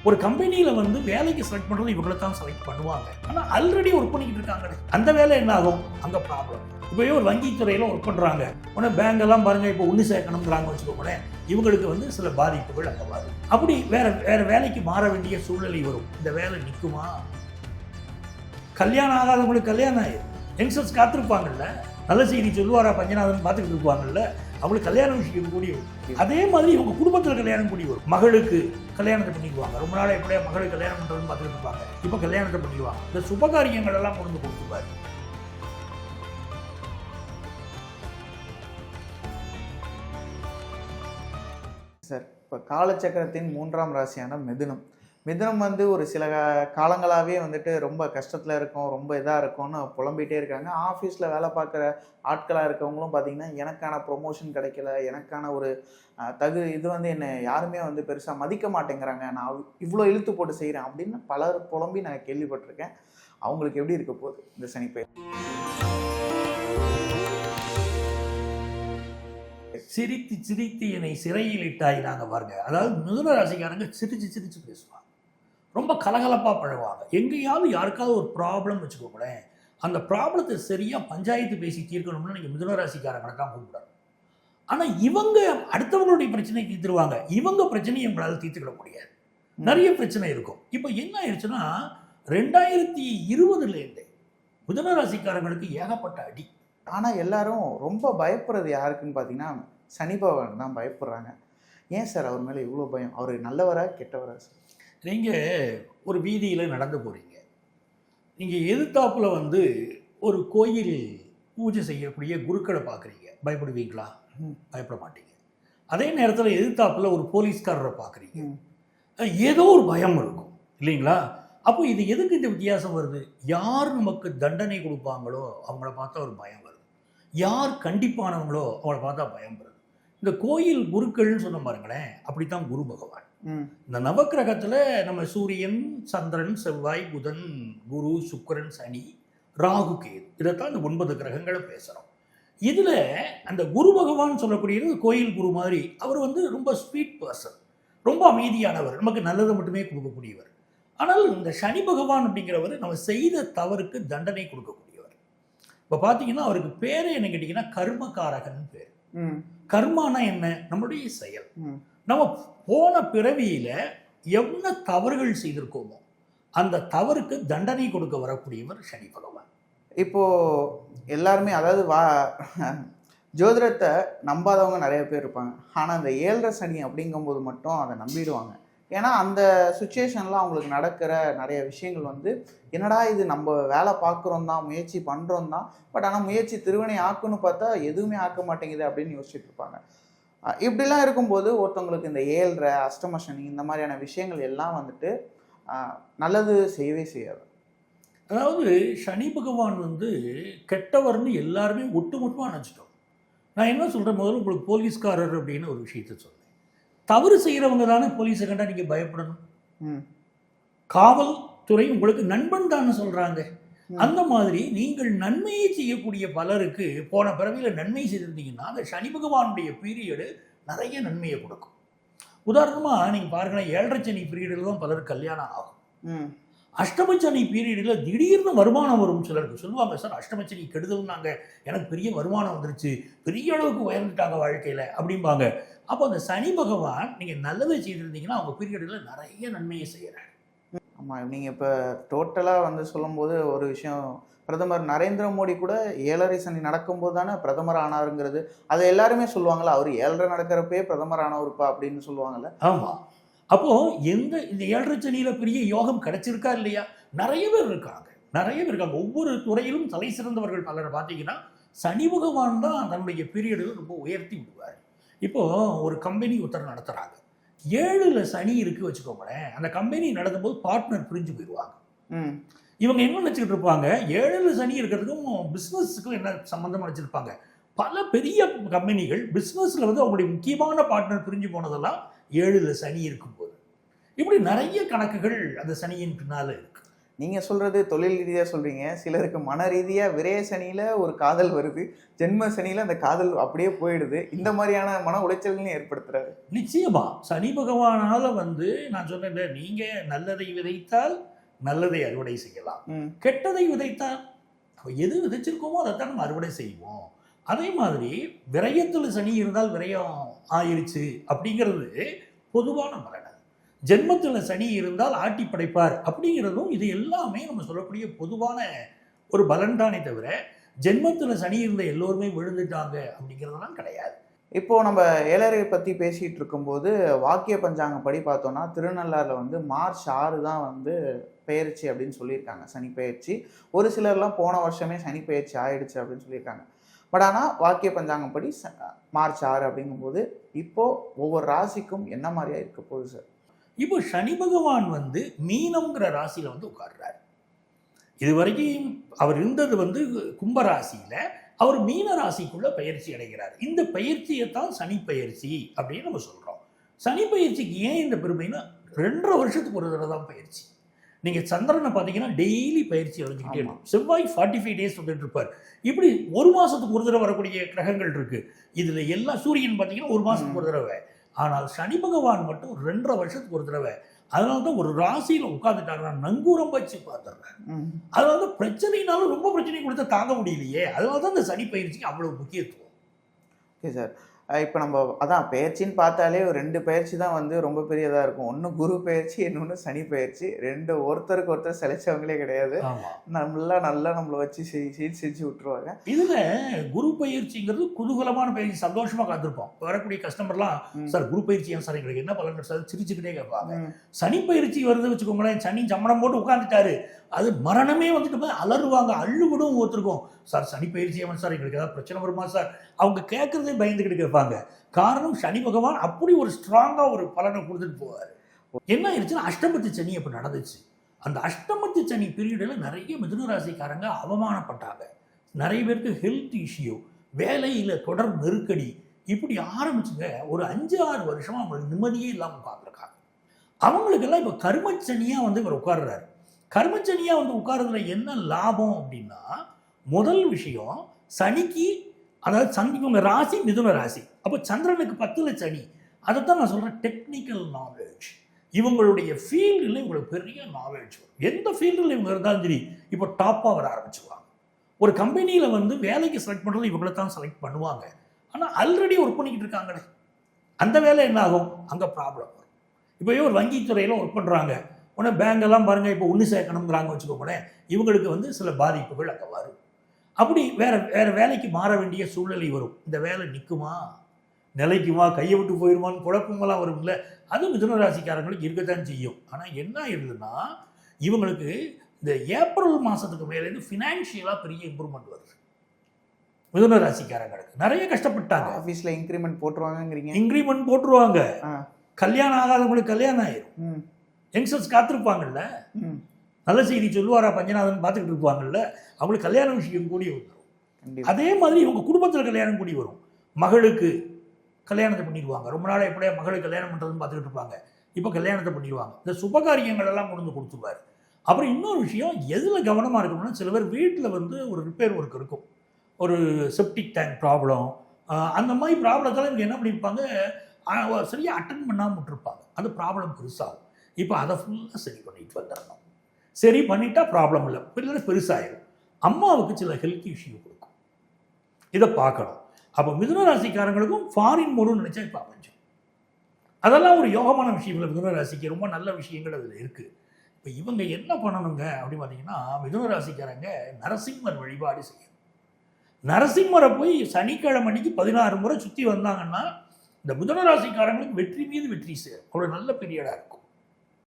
ஒரு கம்பெனியில் வந்து வேலைக்கு செலக்ட் பண்ணுறது இவங்களை தான் செலக்ட் பண்ணுவாங்க. ஆனால் ஆல்ரெடி ஒர்க் பண்ணிக்கிட்டு இருக்காங்களே, அந்த வேலை என்ன ஆகும்? அங்கே ப்ராப்ளம். இப்போயே ஒரு வங்கித்துறையில் ஒர்க் பண்ணுறாங்க, உடனே பேங்கெல்லாம் பாருங்கள் இப்போ ஒன்று சேர்க்கணுங்கிறாங்க வச்சுக்கோங்களேன், இவங்களுக்கு வந்து சில பாதிப்புகள் அங்கே வரும். அப்படி வேற வேலைக்கு மாற வேண்டிய சூழ்நிலை வரும். இந்த வேலை நிற்குமா? கல்யாணம் ஆகாதவங்களுக்கு கல்யாணம் ஆயிடும். யங்ஸ்டர்ஸ் காத்திருப்பாங்கல்ல, நல்ல செய்தி சொல்லுவாரா பஞ்சநாதன் பார்த்துக்கிட்டு இருப்பாங்கல்ல, அவங்களுக்கு கல்யாண விஷயம் கூடி வரும். அதே மாதிரி இவங்க குடும்பத்தில் கல்யாணம் கூடி வரும். மகளுக்கு கல்யாணத்தை பண்ணிக்குவாங்க. ரொம்ப நாள் எப்படியா மகளுக்கு கல்யாணம் பண்ணுறதுன்னு பார்த்துக்கிட்டு இருப்பாங்க, இப்போ கல்யாணத்தை பண்ணிக்குவாங்க. இந்த சுபகாரியங்கள் எல்லாம் கொண்டு கொடுத்துருப்பாரு. சார், இப்போ காலச்சக்கரத்தின் 3ஆம் ராசியான மிதுனம். மிதுனம் வந்து ஒரு சில காலங்களாகவே வந்துட்டு ரொம்ப கஷ்டத்தில் இருக்கும், ரொம்ப இதாக இருக்கும்னு புலம்பிகிட்டே இருக்காங்க. ஆஃபீஸில் வேலை பார்க்குற ஆட்களாக இருக்கவங்களும் பார்த்திங்கன்னா, எனக்கான ப்ரொமோஷன் கிடைக்கல, எனக்கான ஒரு இது வந்து என்னை யாருமே வந்து பெருசாக மதிக்க மாட்டேங்கிறாங்க, நான் இவ்வளோ இழுத்து போட்டு செய்கிறேன் அப்படின்னு பலர் புலம்பி நான் கேள்விப்பட்டிருக்கேன். அவங்களுக்கு எப்படி இருக்க போகுது இந்த சனிப்பெயர்ச்சி? சிரித்து சிரித்து என்னை சிறையில் இட்டாய் நாங்கள் பாருங்க. அதாவது மிதுன ராசிக்காரங்க சிரிச்சு சிரிச்சு பேசுவாங்க, ரொம்ப கலகலப்பாக பழகுவாங்க. எங்கேயாவது யாருக்காவது ஒரு ப்ராப்ளம் வச்சுக்கோங்களேன், அந்த ப்ராப்ளத்தை சரியாக பஞ்சாயத்து பேசி தீர்க்கணும்னு நீங்கள் மிதுன ராசிக்காரங்களை தான் கூப்பிடாரு. ஆனால் இவங்க அடுத்தவங்களுடைய பிரச்சனையை தீர்த்துருவாங்க, இவங்க பிரச்சனையை உங்களால் தீர்த்துக்கிட முடியாது. நிறைய பிரச்சனை இருக்கும். இப்போ என்ன ஆயிடுச்சுன்னா, 2020 மிதுன ராசிக்காரங்களுக்கு ஏகப்பட்ட அடி. ஆனால் எல்லாரும் ரொம்ப பயப்படுறது யாருக்குன்னு பார்த்தீங்கன்னா, சனி பகவான் தான் பயப்படுறாங்க. ஏன் சார் அவர் மேலே இவ்வளோ பயம்? அவர் நல்லவரா கெட்டவரா சார்? நீங்கள் ஒரு வீதியில் நடந்து போகிறீங்க, நீங்கள் எதிர்த்தாப்புல வந்து ஒரு கோயில் பூஜை செய்யக்கூடிய குருக்களை பார்க்குறீங்க, பயப்படுவீங்களா? பயப்பட மாட்டீங்க. அதே நேரத்தில் எதிர்த்தாப்புல ஒரு போலீஸ்காரரை பார்க்குறீங்க, ஏதோ ஒரு பயம் இருக்கும் இல்லைங்களா? அப்போ இது எதுக்கு இந்த வித்தியாசம் வருது? யார் நமக்கு தண்டனை கொடுப்பாங்களோ அவங்கள பார்த்தா ஒரு பயம் வருது, யார் கண்டிப்பானவங்களோ அவங்கள பார்த்தா பயம் வருது. இந்த கோயில் குருக்கள்னு சொன்ன பாருங்களேன், அப்படித்தான் குரு பகவான். இந்த நவக்கிரகத்தில் நம்ம சூரியன், சந்திரன், செவ்வாய், புதன், குரு, சுக்கிரன், சனி, ராகு, கேது, இதைத்தான் இந்த 9 கிரகங்களை பேசுகிறோம். இதில் அந்த குரு பகவான் சொல்லக்கூடியது கோயில் குரு மாதிரி. அவர் வந்து ரொம்ப ஸ்வீட் பர்சன், ரொம்ப அமைதியானவர், நமக்கு நல்லதை மட்டுமே கொடுக்கக்கூடியவர். ஆனால் இந்த சனி பகவான் அப்படிங்கிறவர் நம்ம செய்த தவறுக்கு தண்டனை கொடுக்கக்கூடியவர். இப்போ பார்த்தீங்கன்னா அவருக்கு பேர் என்ன கேட்டிங்கன்னா கர்மகாரகன் பேர். கர்மானா என்ன? நம்மளுடைய செயல். நம்ம போன பிறவியில் என்ன தவறுகள் செய்திருக்கோமோ அந்த தவறுக்கு தண்டனை கொடுக்க வரக்கூடியவர் சனி பகவான். இப்போது எல்லாருமே அதாவது ஜோதிடத்தை நம்பாதவங்க நிறைய பேர் இருப்பாங்க. ஆனால் அந்த 7.5 சனி அப்படிங்கும்போது மட்டும் அதை நம்பிடுவாங்க. ஏன்னா அந்த சுச்சுவேஷனில் அவங்களுக்கு நடக்கிற நிறைய விஷயங்கள் வந்து, என்னடா இது நம்ம வேலை பார்க்குறோம் தான், முயற்சி பண்ணுறோம் தான், பட் ஆனால் முயற்சி திருவினை ஆக்குன்னு பார்த்தா எதுவுமே ஆக்க மாட்டேங்குது அப்படின்னு யோசிச்சுட்டு இருப்பாங்க. இப்படிலாம் இருக்கும்போது ஒருத்தவங்களுக்கு இந்த 7.5 அஷ்டம சனி இந்த மாதிரியான விஷயங்கள் எல்லாம் வந்துட்டு நல்லது செய்யவே செய்யாது. அதாவது சனி பகவான் வந்து கெட்டவர்னு எல்லாருமே ஒட்டுமொத்தமாக நினச்சிட்டோம். நான் என்ன சொல்கிறேன், முதல்ல உங்களுக்கு போலீஸ்காரர் அப்படின்னு ஒரு விஷயத்த சொல்றேன். தவறு செய்கிறவங்க தானே போலீஸை கண்டா நீங்கள் பயப்படணும். காவல்துறை உங்களுக்கு நண்பன் தானே சொல்கிறாங்க. அந்த மாதிரி நீங்கள் நன்மையை செய்யக்கூடிய பலருக்கு போன பிறவியில் நன்மை செய்திருந்தீங்கன்னா அந்த சனி பகவானுடைய பீரியடு நிறைய நன்மையை கொடுக்கும். உதாரணமாக நீங்கள் பாருங்களேன், 7.5 சனி பீரியடில் தான் பலருக்கு கல்யாணம் ஆகும். அஷ்டமச்சனி பீரியடில் திடீர்னு வருமானம் வரும். சிலருக்கு சொல்லுவாங்க, சார் அஷ்டமச்சனி கெடுதல்னாங்க, எனக்கு பெரிய வருமானம் வந்துருச்சு, பெரிய அளவுக்கு உயர்ந்துட்டாங்க வாழ்க்கையில் அப்படிம்பாங்க. அப்போ அந்த சனி பகவான் நீங்கள் நல்லதை செய்திருந்தீங்கன்னா அவங்க பீரியடில் நிறைய நன்மையை செய்கிறாங்க. ஆமாம், நீங்கள் இப்போ டோட்டலாக வந்து சொல்லும்போது ஒரு விஷயம், பிரதமர் நரேந்திர மோடி கூட 7.5 சனி நடக்கும்போது தானே பிரதமர் ஆனாருங்கிறது அதை எல்லாருமே சொல்லுவாங்களா? அவர் 7.5 நடக்கிறப்பே பிரதமர் ஆனவருப்பா அப்படின்னு சொல்லுவாங்கல்ல. ஆமாம். அப்போது இந்த 7.5 சனியில் பெரிய யோகம் கிடைச்சிருக்கா இல்லையா? நிறைய பேர் இருக்காங்க. ஒவ்வொரு துறையிலும் தலை சிறந்தவர்கள் பலரை பார்த்தீங்கன்னா சனி பகவான் தான் தன்னுடைய பீரியடில் ரொம்ப உயர்த்தி விடுவார். இப்போது ஒரு கம்பெனி ஒருத்தர் நடத்துகிறாங்க, 7ல் சனி இருக்குது வச்சுக்கோங்களேன், அந்த கம்பெனி நடத்தும்போது பார்ட்னர் பிரிஞ்சு போயிடுவாங்க. இவங்க என்ன நினச்சிக்கிட்டு இருப்பாங்க, 7ல் சனி இருக்கிறதுக்கும் பிஸ்னஸுக்கும் என்ன சம்மந்தமாக நினச்சிருப்பாங்க. பல பெரிய கம்பெனிகள் பிஸ்னஸில் வந்து அவங்களுடைய முக்கியமான பார்ட்னர் பிரிஞ்சு போனதெல்லாம் 7ல் சனி இருக்கும்போது. இப்படி நிறைய கணக்குகள் அந்த சனியின் பின்னால் இருக்குது. நீங்க சொல்றது தொழில் ரீதியா சொல்றீங்க, சிலருக்கு மன ரீதியா விரய சனியில ஒரு காதல் வருது, ஜென்ம சனியில அந்த காதல் அப்படியே போயிடுது. இந்த மாதிரியான மன உளைச்சல்களையும் ஏற்படுத்துறாரு. நிச்சயமா சனி பகவானால வந்து நான் சொன்னேன், நீங்க நல்லதை விதைத்தால் நல்லதை அறுவடை செய்யலாம், கெட்டதை விதைத்தால் எது விதைச்சிருக்கோமோ அதைத்தான் நம்ம அறுவடை செய்வோம். அதே மாதிரி விரயத்தில் சனி இருந்தால் விரயம் ஆயிருச்சு அப்படிங்கிறது பொதுவான பலன். ஜென்மத்தில் சனி இருந்தால் ஆட்டி படைப்பார் அப்படிங்கிறதும் இது எல்லாமே நம்ம சொல்லக்கூடிய பொதுவான ஒரு பலன் தானே தவிர ஜென்மத்தில் சனி இருந்த எல்லோருமே விழுந்துட்டாங்க அப்படிங்கிறதெல்லாம் கிடையாது. இப்போ நம்ம ஏழரையை பற்றி பேசிகிட்டு இருக்கும்போது வாக்கிய பஞ்சாங்கப்படி பார்த்தோன்னா திருநள்ளாறில் வந்து மார்ச் 6 தான் வந்து பெயர்ச்சி அப்படின்னு சொல்லியிருக்காங்க, சனி பெயர்ச்சி. ஒரு சிலர்லாம் போன வருஷமே சனி பெயர்ச்சி ஆயிடுச்சு அப்படின்னு சொல்லியிருக்காங்க. பட் ஆனால் வாக்கிய பஞ்சாங்கப்படி மார்ச் 6 அப்படிங்கும்போது இப்போது ஒவ்வொரு ராசிக்கும் என்ன மாதிரியா இருக்க போகுது சார்? இப்போ சனி பகவான் வந்து மீனம்ங்கிற ராசியில் வந்து உட்கார்றார். இது வரைக்கும் அவர் இருந்தது வந்து கும்ப ராசியில், அவர் மீன ராசிக்குள்ள பயிற்சி அடைகிறார். இந்த பயிற்சியை தான் சனி பயிற்சி அப்படின்னு நம்ம சொல்கிறோம். சனி பயிற்சிக்கு ஏன் இந்த பெருமைன்னா 2.5 வருஷத்துக்கு ஒரு தடவை தான் பயிற்சி. நீங்கள் சந்திரனை பார்த்தீங்கன்னா டெய்லி பயிற்சி அடைஞ்சிக்கிட்டே இருக்கும். செவ்வாய் 45 டேஸ் வந்துட்டு இருப்பார். இப்படி ஒரு மாதத்துக்கு ஒரு தடவை வரக்கூடிய கிரகங்கள் இருக்குது. இதில் எல்லாம் சூரியன் பார்த்தீங்கன்னா ஒரு மாதத்துக்கு ஒரு தடவை. ஆனால் சனி பகவான் மட்டும் 2.5 வருஷத்துக்கு ஒரு தடவை. அதனால தான் ஒரு ராசியில் உட்காந்துட்டாங்கன்னா நங்கூரம் வச்சு பார்த்துடுறேன். அதனால தான் பிரச்சனைனாலும் ரொம்ப பிரச்சனை கொடுத்தா தாங்க முடியலையே. அதனால தான் இந்த சனி பயிற்சிக்கு அவ்வளோ முக்கியத்துவம். ஓகே சார், இப்போ நம்ம அதான் பெயர்ச்சின்னு பார்த்தாலே ஒரு 2 பெயர்ச்சி தான் வந்து ரொம்ப பெரியதாக இருக்கும். ஒன்று குரு பெயர்ச்சி, இன்னொன்று சனி பெயர்ச்சி. ஒருத்தருக்கு ஒருத்தர் செலைச்சவங்களே கிடையாது. நல்லா நம்மளை வச்சு செஞ்சு விட்டுருவாங்க. இதில் குரு பயிற்சிங்கிறது குதூகலமான பயிற்சி, சந்தோஷமாக காத்திருப்போம். வரக்கூடிய கஸ்டமர்லாம் சார் குரு பயிற்சி ஏன் சார் எங்களுக்கு என்ன பலன் சார் சிரிச்சுக்கிட்டே கேட்பாங்க. சனி பயிற்சி வருது வச்சுக்கோங்களேன், சனி சம்மணம் போட்டு உட்காந்துட்டாரு, அது மரணமே வந்துட்டு அலறுவாங்க, அள்ளு விடும் ஒருத்தருக்கும். சார் சனி பயிற்சி ஏன் சார் எங்களுக்கு ஏதாவது பிரச்சனை வருமா சார்? அவங்க கேட்கறதே பயந்துக்கிட்டு கேட்பாங்க. காரணம் சனி பகவான் அப்படி ஒரு ஸ்ட்ராங்காக ஒரு பலனை கொடுத்துட்டு போவார். என்ன ஆயிடுச்சுன்னா அஷ்டமத்து சனி அப்போ நடந்துச்சு. அந்த அஷ்டமத்து சனி பீரியடில் நிறைய மிதுன ராசிக்காரங்க அவமானப்பட்டாங்க. நிறைய பேருக்கு ஹெல்த் இஷ்யூ, வேலையில் தொடர் நெருக்கடி, இப்படி ஆரம்பிச்சுங்க. ஒரு 5-6 வருஷமாக அவங்களுக்கு நிம்மதியே இல்லாமல் உட்காந்துருக்காங்க. அவங்களுக்கெல்லாம் இப்போ கர்மச்சனியாக வந்து இவர் உட்கார்றாரு. கர்மச்சனியாக வந்து உட்கார்றதுல என்ன லாபம் அப்படின்னா, முதல் விஷயம் சனிக்கு, அதாவது இவங்க ராசி மிதுன ராசி, அப்போ சந்திரனுக்கு 10ல் சனி. அதைத்தான் நான் சொல்கிறேன், டெக்னிக்கல் நாலேஜ். இவங்களுடைய ஃபீல்டில் இவங்களுக்கு பெரிய நாலேஜ் வரும். எந்த ஃபீல்டில் இவங்க இருந்தாலும் சரி இப்போ டாப்பாக வர ஆரம்பிச்சுருவாங்க. ஒரு கம்பெனியில் வந்து வேலைக்கு செலக்ட் பண்ணுறது இவங்களை தான் செலக்ட் பண்ணுவாங்க. ஆனால் ஆல்ரெடி ஒர்க் பண்ணிக்கிட்டு இருக்காங்களே, அந்த வேலை என்ன ஆகும், அங்கே ப்ராப்ளம் வரும். இப்போவே ஒரு வங்கித்துறையில் ஒர்க் பண்ணுறாங்க, உடனே பேங்கெல்லாம் பாருங்கள் இப்போ ஒன்று சேர்க்கணுங்கிறாங்க வச்சுக்கோங்களேன், இவங்களுக்கு வந்து சில பாதிப்புகள் அங்கே வரும். அப்படி வேறு வேலைக்கு மாற வேண்டிய சூழ்நிலை வரும். இந்த வேலை நிற்குமா, நிலைக்குமா, கையை விட்டு போயிடுமான்னு குழப்பங்கள்லாம் வரும்ல. அது மிதுன ராசிக்காரங்களுக்கு இருக்கத்தான் செய்யும். ஆனால் என்ன ஆயிடுதுன்னா, இவங்களுக்கு இந்த ஏப்ரல் மாதத்துக்கு மேலேருந்து ஃபினான்ஷியலாக பெரிய இம்ப்ரூவ்மெண்ட் வருது. மிதுன ராசிக்காரங்களுக்கு நிறைய கஷ்டப்பட்டாங்க. ஆஃபீஸில் இன்க்ரிமெண்ட் போட்டுருவாங்கங்கிறீங்க? இன்க்ரிமெண்ட் போட்டுருவாங்க. கல்யாணம் ஆகாதவங்களுக்கு கல்யாணம் ஆயிரும். யங்ஸ்டர்ஸ் காத்திருப்பாங்கல்ல, நல்ல செய்தி சொல்லுவாரா பஞ்சநாதன் பார்த்துக்கிட்டு இருப்பாங்கல்ல, அவங்களுக்கு கல்யாண விஷயம் கூடி வந்துடும். அதே மாதிரி இவங்க குடும்பத்தில் கல்யாணம் கூடி வரும். மகளுக்கு கல்யாணத்தை பண்ணிடுவாங்க. ரொம்ப நாள் எப்படியா மகளுக்கு கல்யாணம் பண்ணுறதுன்னு பார்த்துக்கிட்டு இருப்பாங்க, இப்போ கல்யாணத்தை பண்ணிடுவாங்க. இந்த சுபகாரியங்கள் எல்லாம் கொண்டு வந்து கொடுத்துருவார். அப்புறம் இன்னொரு விஷயம், எதில் கவனமாக இருக்கணும்னா, சில பேர் வீட்டில் வந்து ஒரு ரிப்பேர் ஒர்க் இருக்கும், ஒரு செப்டிக் டேங்க் ப்ராப்ளம், அந்த மாதிரி ப்ராப்ளத்தால் இவங்க என்ன பண்ணியிருப்பாங்க, சரியாக அட்டன் பண்ணாமல் விட்டுருப்பாங்க. அது ப்ராப்ளம் பெருசாகும். இப்போ அதை ஃபுல்லாக சரி பண்ணிட்டு வந்துடணும். சரி பண்ணிட்டா ப்ராப்ளம் இல்லை, பெருசாயிடும். அம்மாவுக்கு சில ஹெல்த் இஷ்யூ கொடுக்கும், இதை பார்க்கணும். அப்போ மிதுன ராசிக்காரங்களுக்கும் ஃபாரின் போகணும்னு நினச்சா இப்போ அமைஞ்சும். அதெல்லாம் ஒரு யோகமான விஷயம் இல்லை. மிதுன ராசிக்கு ரொம்ப நல்ல விஷயங்கள் அதில் இருக்குது. இப்போ இவங்க என்ன பண்ணணுங்க அப்படின்னு பார்த்தீங்கன்னா, மிதுன ராசிக்காரங்க நரசிம்மர் வழிபாடு செய்யணும். நரசிம்மரை போய் சனிக்கிழமை அன்னைக்கு 16 முறை சுற்றி வந்தாங்கன்னா இந்த மிதுன ராசிக்காரங்களுக்கு வெற்றி மீது வெற்றி சேரும். அவ்வளோ நல்ல பீரியடாக இருக்கும்.